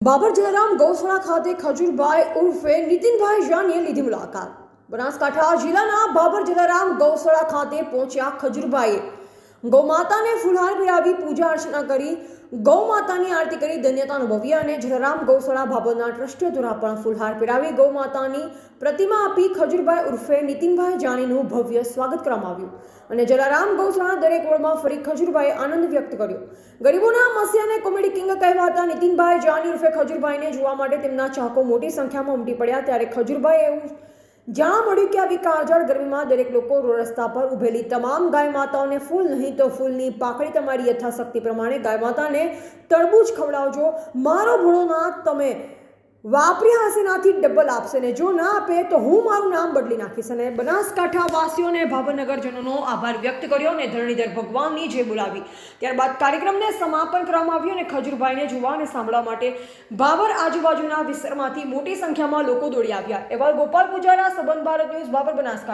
બાબર જલારામ ગૌશાળા ખાતે ખજૂરભાઈ ઉર્ફે નીતિનભાઈ જાનીએ લીધી મુલાકાત. બનાસકાંઠા જિલ્લાના બાબર જલારામ ગૌશાળા ખાતે પહોંચ્યા ખજૂરભાઈએ ગૌમાતાને ફૂલહાર પહેરાવી પૂજા અર્ચના કરી ગૌમાતાની આરતી કરી ધન્યતા અનુભવી અને જલારામ ગૌશાળા બાબરના ટ્રસ્ટીઓ દ્વારા પણ ફૂલહાર પહેરાવી ગૌમાતાની પ્રતિમા આપી ખજૂરભાઈ ઉર્ફે નીતિનભાઈ જાનીનું ભવ્ય સ્વાગત કરવામાં આવ્યું અને જલારામ ગૌશાળાના દરેક વોર્ડમાં ફરી ખજૂરભાઈએ આનંદ વ્યક્ત કર્યો. ગરીબોના મસીહાને કોમેડી કિંગ કહેવાતા નીતિનભાઈ જાની ઉર્ફે ખજૂરભાઈને જોવા માટે તેમના ચાહકો મોટી સંખ્યામાં ઉમટી પડ્યા ત્યારે ખજૂરભાઈએ એવું જાણવા મળ્યું કે આવી કાળઝાળ ગરમીમાં દરેક લોકો રોડ રસ્તા પર ઉભેલી તમામ ગાય માતાઓને ફૂલ નહીં તો ફૂલની પાકડી તમારી યથાશક્તિ પ્રમાણે ગાય માતાને તરબૂચ ખવડાવજો. મારો ભોળોનાથ તમે વાપર્યા હશે નાથી ડબલ આપશે ને જો ના આપે તો હું મારું નામ બદલી નાખીશ. અને બનાસકાંઠા વાસીઓને ભાવનગરજનોનો આભાર વ્યક્ત કર્યો અને ધરણીધર ભગવાનની જય બોલાવી. ત્યારબાદ કાર્યક્રમને સમાપન કરવામાં આવ્યું અને ખજૂરભાઈને જોવા અને સાંભળવા માટે બાબર આજુબાજુના વિસ્તારમાંથી મોટી સંખ્યામાં લોકો દોડી આવ્યા. એવા ગોપાલ પૂજારા, સંબંધ ભારત ન્યૂઝ, બાબર, બનાસકાંઠા.